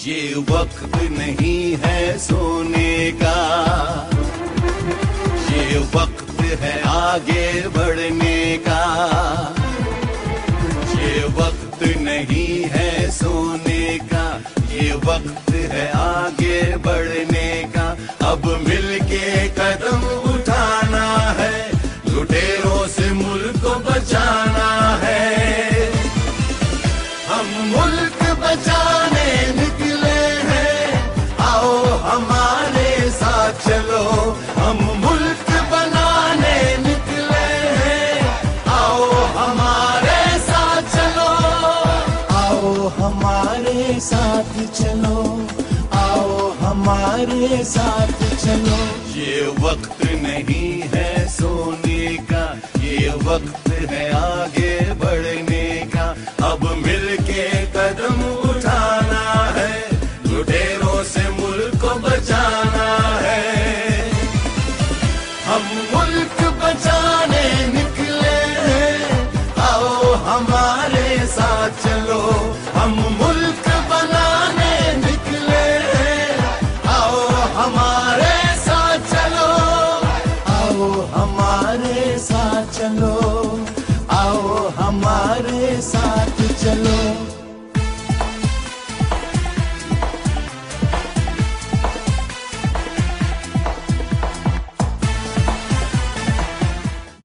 ये वक्त नहीं है सोने का, ये वक्त है आगे बढ़ने का। ये वक्त नहीं है सोने का, ये वक्त है आगे बढ़ने का। अब मिलके कदम उठाना है, लुटेरों से मुल्क को बचाना है। हम मुल्क बचाने निकले हैं, आओ हमारे साथ चलो। हम मुल्क बनाने निकले हैं, आओ हमारे साथ चलो। आओ हमारे साथ चलो, आओ हमारे साथ चलो। ये वक्त नहीं है सोने का, ये वक्त है आगे बढ़ने का। अब मिलके कदम उठाना है, लुटेरों से मुल्क को बचाना है। हम मुल्क बचाने निकले हैं, आओ हमारे साथ चलो। हम मुल्क बनाने निकले हैं, आओ हमारे साथ चलो। आओ हमारे साथ चलो, आओ हमारे साथ चलो।